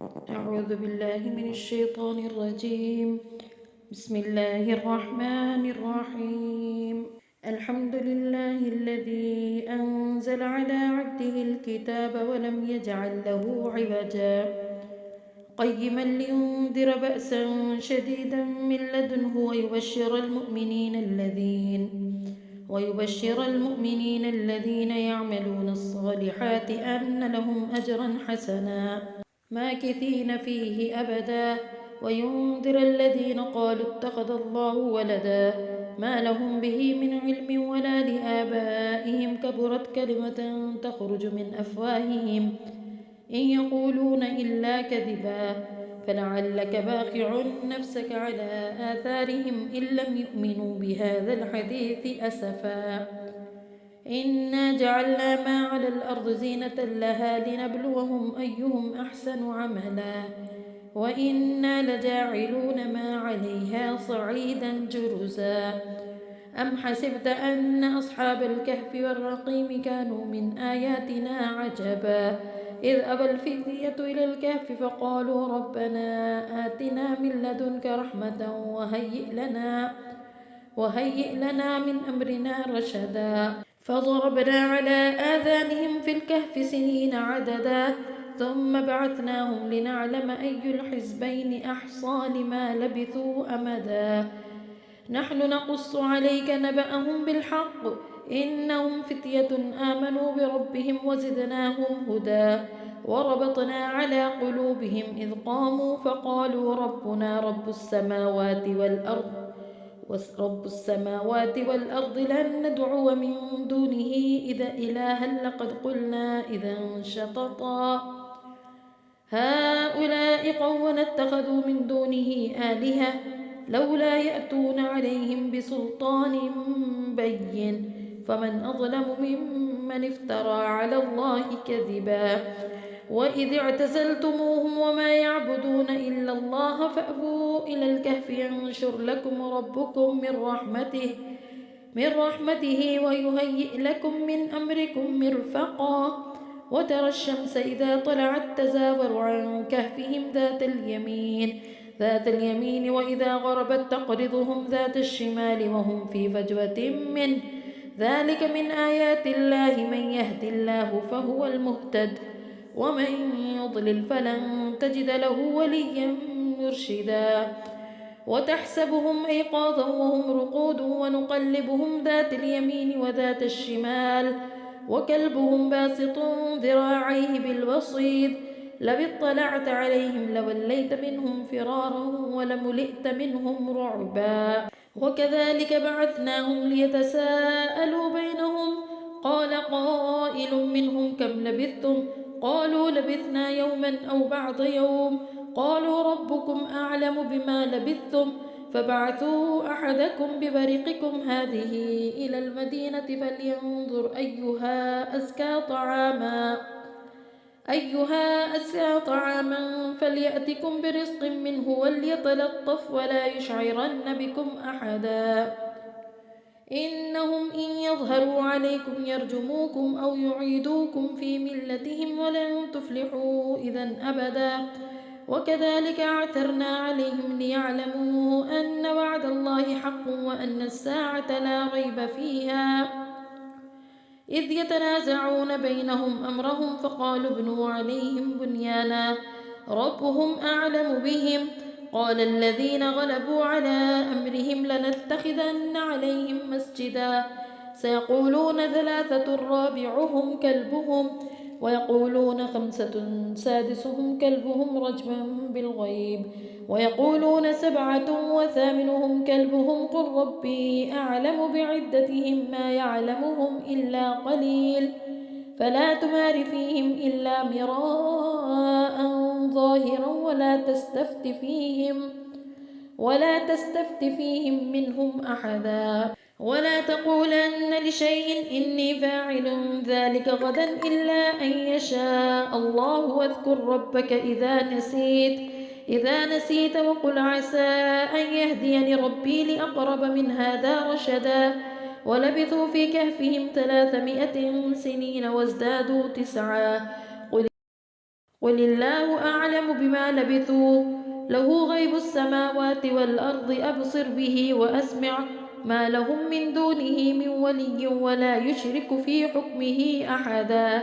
أعوذ بالله من الشيطان الرجيم. بسم الله الرحمن الرحيم. الحمد لله الذي أنزل على عبده الكتاب ولم يجعل له عوجا قيما لينذر بأسا شديدا من لدنه ويبشر المؤمنين الذين يعملون الصالحات أن لهم أجرا حسنا ماكثين فيه أبدا وينذر الذين قالوا اتخذ الله ولدا ما لهم به من علم ولا لآبائهم كبرت كلمة تخرج من أفواههم إن يقولون إلا كذبا فلعلك باخع نفسك على آثارهم إن لم يؤمنوا بهذا الحديث أسفا إنا جعلنا ما على الأرض زينة لها لنبلوهم أيهم أحسن عملا وإنا لجاعلون ما عليها صعيدا جرزا أم حسبت أن أصحاب الكهف والرقيم كانوا من آياتنا عجبا إذ أبى الفتية إلى الكهف فقالوا ربنا آتنا من لدنك رحمة وهيئ لنا من أمرنا رشدا فضربنا على آذانهم في الكهف سنين عددا ثم بعثناهم لنعلم أي الحزبين أحصى لما لبثوا أمدا نحن نقص عليك نبأهم بالحق إنهم فتية آمنوا بربهم وزدناهم هدى وربطنا على قلوبهم إذ قاموا فقالوا ربنا رب السماوات والأرض لن ندعو من دونه إذا إلها لقد قلنا إذا شططا هؤلاء قوم اتخذوا من دونه آلهة لولا يأتون عليهم بسلطان بين فمن أظلم ممن افترى على الله كذبا وإذ اعتزلتموهم وما يعبدون إلا الله فأووا إلى الكهف ينشر لكم ربكم من رحمته ويهيئ لكم من أمركم مرفقا وترى الشمس إذا طلعت تزاور عن كهفهم ذات اليمين وإذا غربت تقرضهم ذات الشمال وهم في فجوة منه ذلك من آيات الله من يهد الله فهو المهتد ومن يضلل فلن تجد له وليا مرشدا وتحسبهم أيقاظا وهم رقود ونقلبهم ذات اليمين وذات الشمال وكلبهم باسط ذراعيه بالوصيد لو اطلعت عليهم لوليت منهم فرارا ولملئت منهم رعبا وكذلك بعثناهم ليتساءلوا بينهم قال قائل منهم كم لبثتم قالوا لبثنا يوما أو بعض يوم قالوا ربكم أعلم بما لبثتم فبعثوا أحدكم ببرقكم هذه إلى المدينة فلينظر أيها أزكى طعاما فليأتكم برزق منه وليتلطف ولا يشعرن بكم أحدا إنهم إن يظهروا عليكم يرجموكم أو يعيدوكم في ملتهم ولن تفلحوا إذا أبدا وكذلك أعثرنا عليهم ليعلموا أن وعد الله حق وأن الساعة لا ريب فيها إذ يتنازعون بينهم أمرهم فقالوا ابنوا عليهم بنيانا ربهم أعلم بهم قال الذين غلبوا على أمرهم لنتخذن عليهم مسجدا سيقولون ثلاثة رابعهم كلبهم ويقولون خمسة سادسهم كلبهم رجما بالغيب ويقولون سبعة وثامنهم كلبهم قل ربي أعلم بعدتهم ما يعلمهم إلا قليل فلا تمار فيهم إلا مراء ظاهرا ولا تستفت فيهم منهم أحدا ولا تقولن لشيء إني فاعل ذلك غدا إلا أن يشاء الله واذكر ربك إذا نسيت وقل عسى أن يهديني ربي لأقرب من هذا رشدا ولبثوا في كهفهم 300 سنين وازدادوا 9 قل الله أعلم بما لبثوا له غيب السماوات والأرض أبصر به وأسمع ما لهم من دونه من ولي ولا يشرك في حكمه أحدا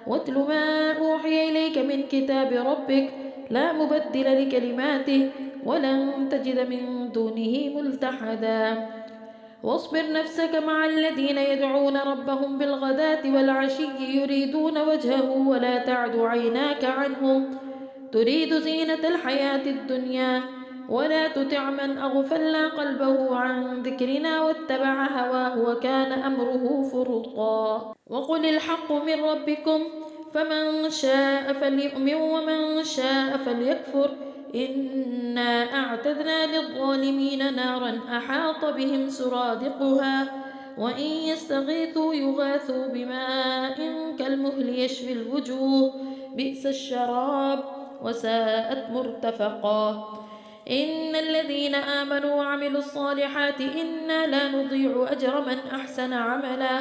واتل ما أوحي إليك من كتاب ربك لا مبدل لكلماته ولن تجد من دونه ملتحدا واصبر نفسك مع الذين يدعون ربهم بالغداة والعشي يريدون وجهه ولا تعد عيناك عنهم تريد زينة الحياة الدنيا ولا تطع من أغفلنا قلبه عن ذكرنا واتبع هواه وكان أمره فرطا وقل الحق من ربكم فمن شاء فليؤمن ومن شاء فليكفر إنا أعتدنا للظالمين نارا أحاط بهم سرادقها وإن يستغيثوا يغاثوا بماء كالمهل يشفي الوجوه بئس الشراب وساءت مرتفقا إن الذين آمنوا وعملوا الصالحات إنا لا نضيع أجر من أحسن عملا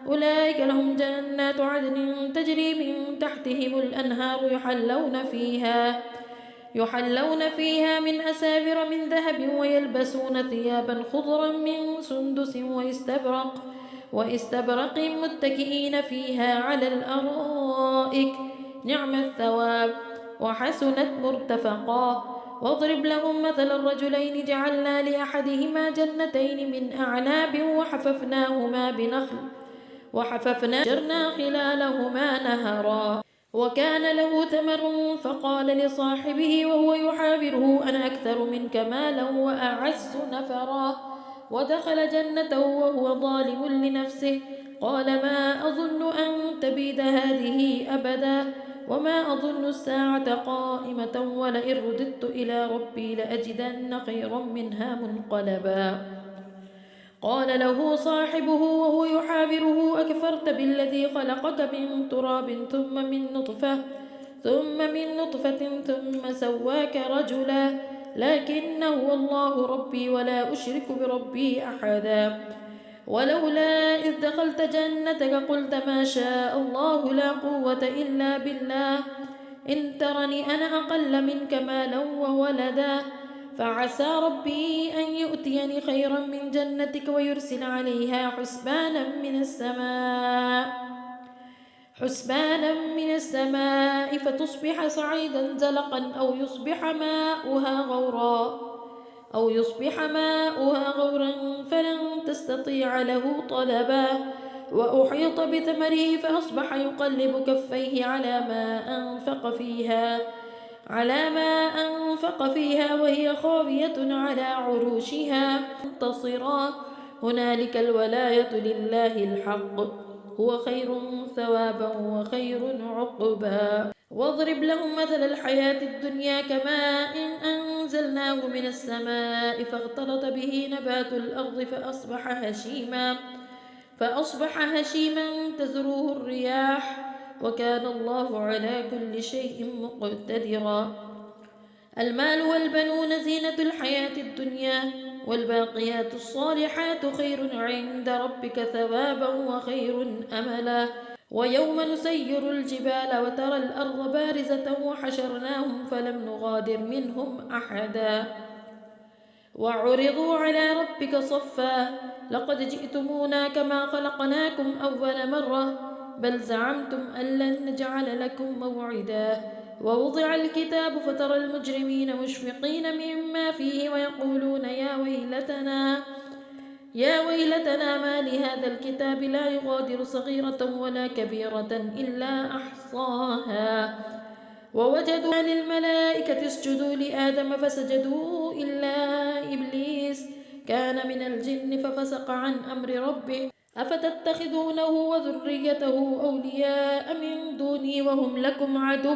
أولئك لهم جنات عدن تجري من تحتهم الأنهار يحلون فيها من أساور من ذهب ويلبسون ثيابا خضرا من سندس واستبرق متكئين فيها على الأرائك نعم الثواب وحسنت مرتفقا واضرب لهم مثل الرجلين جعلنا لأحدهما جنتين من أعناب وحففنا خلالهما نهرا وكان له ثمر فقال لصاحبه وهو يحاوره أنا أكثر منك مالا وأعز نفرا ودخل جنته وهو ظالم لنفسه قال ما أظن أن تبيد هذه أبدا وما أظن الساعة قائمة ولئن رددت إلى ربي لأجدن خيرا منها منقلبا قال له صاحبه وهو يحاوره أكفرت بالذي خلقك من تراب ثم من نطفة ثم سواك رجلا لكن هو الله ربي ولا أشرك بربي أحدا ولولا إذ دخلت جنتك قلت ما شاء الله لا قوة إلا بالله إن ترني أنا أقل منك مالا وولدا فعسى ربي أن يؤتيني خيرا من جنتك ويرسل عليها حسبانا من السماء فتصبح صعيدا زلقا أو يصبح ماؤها غورا فلن تستطيع له طلبا وأحيط بثمره فأصبح يقلب كفيه على ما أنفق فيها وهي خاوية على عروشها منتصرا هنالك الولاية لله الحق هو خير ثوابا وخير عقبا واضرب لهم مثل الحياة الدنيا كماء أنزلناه من السماء فاختلط به نبات الأرض فأصبح هشيما تذروه الرياح وكان الله على كل شيء مقتدرا المال والبنون زينة الحياة الدنيا والباقيات الصالحات خير عند ربك ثوابا وخير أملا ويوم نسير الجبال وترى الأرض بارزة وحشرناهم فلم نغادر منهم أحدا وعرضوا على ربك صفا لقد جئتمونا كما خلقناكم أول مرة بل زعمتم أن لن نجعل لكم موعدا ووضع الكتاب فترى المجرمين مشفقين مما فيه ويقولون يا ويلتنا ما لهذا الكتاب لا يغادر صغيرة ولا كبيرة إلا أحصاها ووجدوا للملائكة اسجدوا لآدم فسجدوا إلا إبليس كان من الجن ففسق عن أمر ربه أفتتخذونه وذريته أولياء من دوني وهم لكم عدو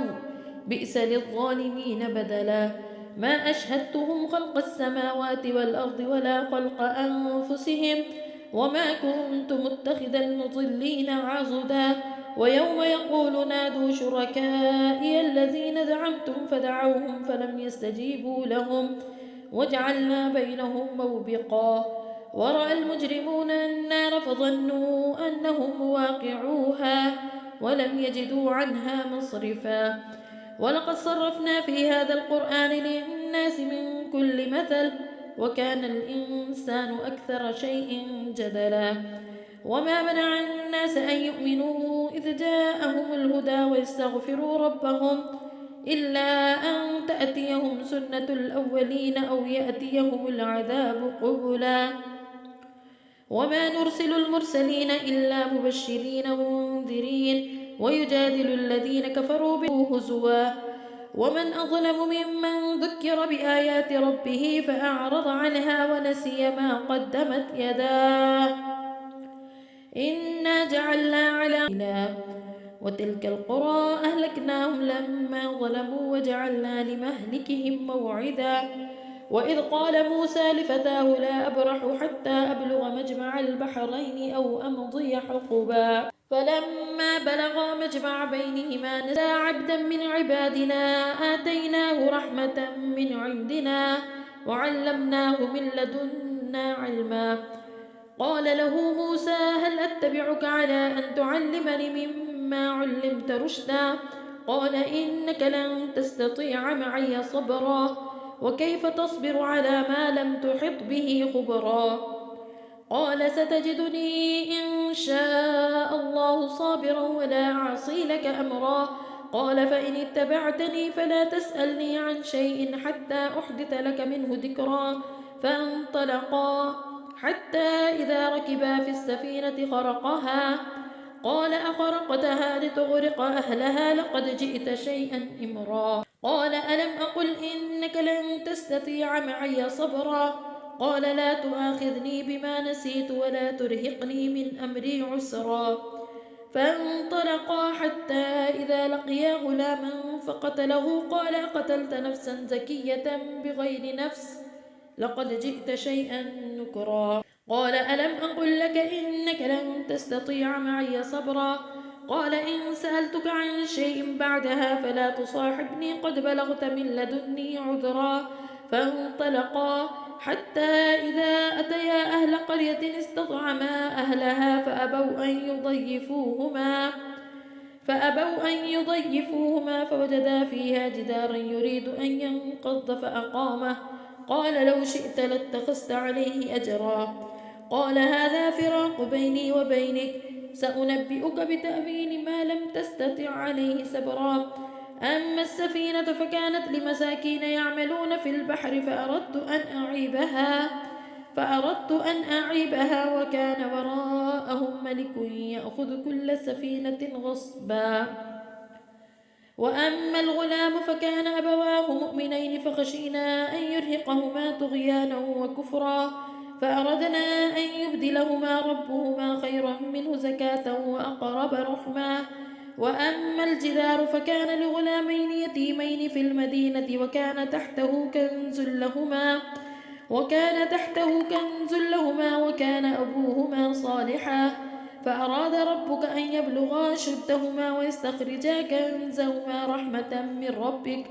بئس للظالمين بدلا ما أشهدتهم خلق السماوات والأرض ولا خلق أنفسهم وما كنت متخذ المضلين عضدا ويوم يقول نادوا شركائي الذين زعمتم فدعوهم فلم يستجيبوا لهم وجعلنا بينهم موبقا ورأى المجرمون النار فظنوا أنهم واقعوها ولم يجدوا عنها مصرفا ولقد صرفنا في هذا القرآن للناس من كل مثل وكان الإنسان أكثر شيء جدلا وما منع الناس أن يؤمنوا إذ جاءهم الهدى ويستغفروا ربهم إلا أن تأتيهم سنة الأولين أو يأتيهم العذاب قبلا وما نرسل المرسلين إلا مبشرين ومنذرين ويجادل الذين كفروا به هزوا ومن أظلم ممن ذكر بآيات ربه فأعرض عنها ونسي ما قدمت يداه إنا جعلنا على وتلك القرى أهلكناهم لما ظلموا وجعلنا لمهلكهم موعدا وإذ قال موسى لفتاه لا أبرح حتى أبلغ مجمع البحرين أو أمضي حقبا فلما بلغا مجمع بينهما نسى عبدا من عبادنا آتيناه رحمة من عندنا وعلمناه من لدنا علما قال له موسى هل أتبعك على أن تعلمني مما علمت رشدا قال إنك لن تستطيع معي صبرا وكيف تصبر على ما لم تحط به خبرا قال ستجدني إن شاء الله صابرا ولا أعصي لك أمرا قال فإن اتبعتني فلا تسألني عن شيء حتى أحدث لك منه ذكرا فانطلقا حتى إذا ركبا في السفينة خرقها قال أخرقتها لتغرق أهلها لقد جئت شيئا إمرا قال ألم أقل إنك لن تستطيع معي صبرا قال لا تؤاخذني بما نسيت ولا ترهقني من أمري عسرا فانطلقا حتى إذا لقيا غلاما فقتله قال قتلت نفسا زكية بغير نفس لقد جئت شيئا نكرا قال ألم أقل لك إنك لن تستطيع معي صبرا قال إن سألتك عن شيء بعدها فلا تصاحبني قد بلغت من لدني عذرا فانطلقا حتى إذا أتيا أهل قرية استطعما أهلها فأبوا أن يضيفوهما فوجدا فيها جدارا يريد أن ينقض فأقامه قال لو شئت لاتخذت عليه أجرا قال هذا فراق بيني وبينك سأنبئك بتأويل ما لم تستطع عليه صبرا أما السفينة فكانت لمساكين يعملون في البحر فأردت أن أعيبها وكان وراءهم ملك يأخذ كل سفينة غصبا وأما الغلام فكان أبواه مؤمنين فخشينا أن يرهقهما طغيانا وكفرا فأردنا أن يبدلهما ربهما خيرا منه زكاة وأقرب رحما وأما الجدار فكان لغلامين يتيمين في المدينة وكان تحته كنز لهما وكان أبوهما صالحا فأراد ربك أن يبلغا أشدهما ويستخرجا كنزهما رحمة من ربك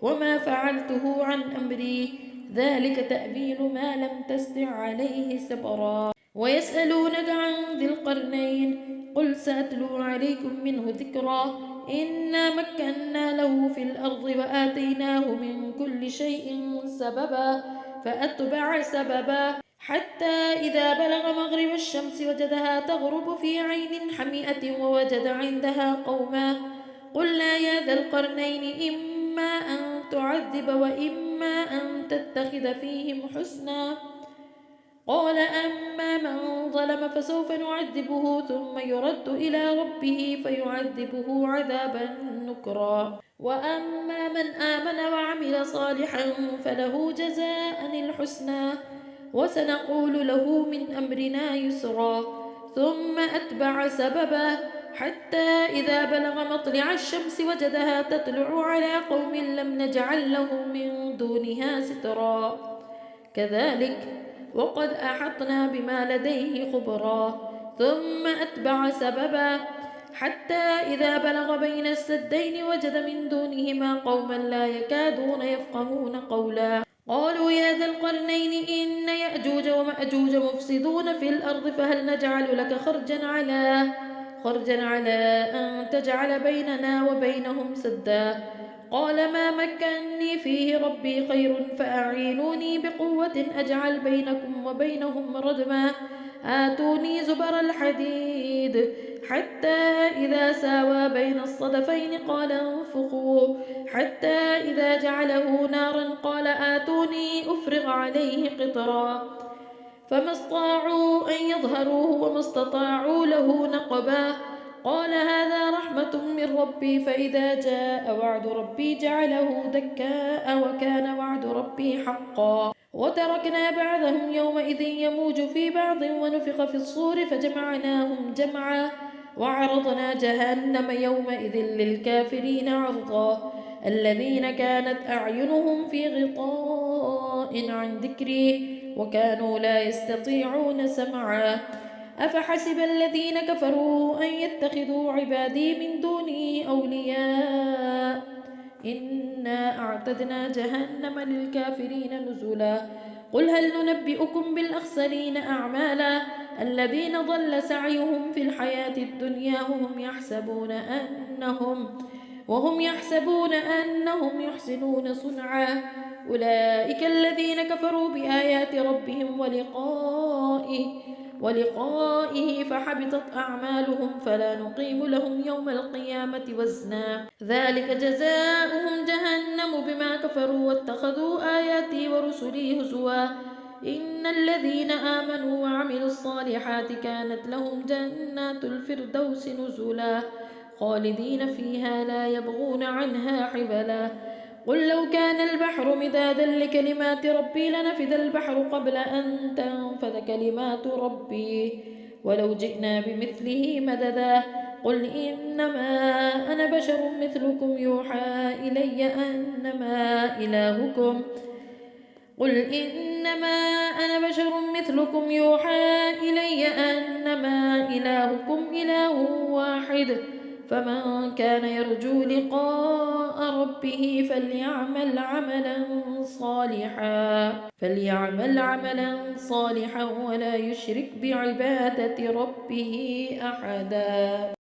وما فعلته عن أمري ذلك تأويل ما لم تستع عليه صبرا ويسألونك عن ذي القرنين قل سأتلو عليكم منه ذكرا إنا مكنا له في الأرض وآتيناه من كل شيء سببا فأتبع سببا حتى إذا بلغ مغرب الشمس وجدها تغرب في عين حمئة ووجد عندها قوما قلنا يا ذا القرنين إما أن تعذب وإما أن تتخذ فيهم حسنا قال أما من ظلم فسوف نعذبه ثم يرد إلى ربه فيعذبه عذابا نكرا وأما من آمن وعمل صالحا فله جزاء الحسنى وسنقول له من أمرنا يسرا ثم أتبع سببا حتى إذا بلغ مطلع الشمس وجدها تطلع على قوم لم نجعل لهم من دونها سترا كذلك وقد أحطنا بما لديه خبرا ثم أتبع سببا حتى إذا بلغ بين السدين وجد من دونهما قوما لا يكادون يفقهون قولا قالوا يا ذا القرنين إن يأجوج ومأجوج مفسدون في الأرض فهل نجعل لك خرجا على أن تجعل بيننا وبينهم سدا قال ما مكنني فيه ربي خير فأعينوني بقوة أجعل بينكم وبينهم ردما آتوني زبر الحديد حتى إذا ساوى بين الصدفين قال انفخوا حتى إذا جعله نارا قال آتوني أفرغ عليه قطرا فما استطاعوا أن يظهروه وما استطاعوا له نقبا قال هذا رحمة من ربي فإذا جاء وعد ربي جعله دكاء وكان وعد ربي حقا وتركنا بعضهم يومئذ يموج في بعض ونفخ في الصور فجمعناهم جمعا وعرضنا جهنم يومئذ للكافرين عرضا الذين كانت أعينهم في غطاء عن ذكري وكانوا لا يستطيعون سمعا أفحسب الذين كفروا أن يتخذوا عبادي من دوني أولياء إنا أعتدنا جهنم للكافرين نزلا قل هل ننبئكم بالأخسرين أعمالا الذين ضل سعيهم في الحياة الدنيا وهم يحسبون أنهم يحسنون صنعا أولئك الذين كفروا بآيات ربهم ولقائه فحبطت أعمالهم فلا نقيم لهم يوم القيامة وزنا ذلك جزاؤهم جهنم بما كفروا واتخذوا آياتي ورسلي هزوا إن الذين آمنوا وعملوا الصالحات كانت لهم جنات الفردوس نزلا خالدين فيها لا يبغون عنها حبلا قل لو كان البحر مدادا لكلمات ربي لنفذ البحر قبل أن تنفذ كلمات ربي ولو جئنا بمثله مددا قل إنما أنا بشر مثلكم يوحى إلي أنما إلهكم إله واحد فمن كان يرجو لقاء ربه فليعمل عملا صالحا ولا يشرك بعبادة ربه أحدا.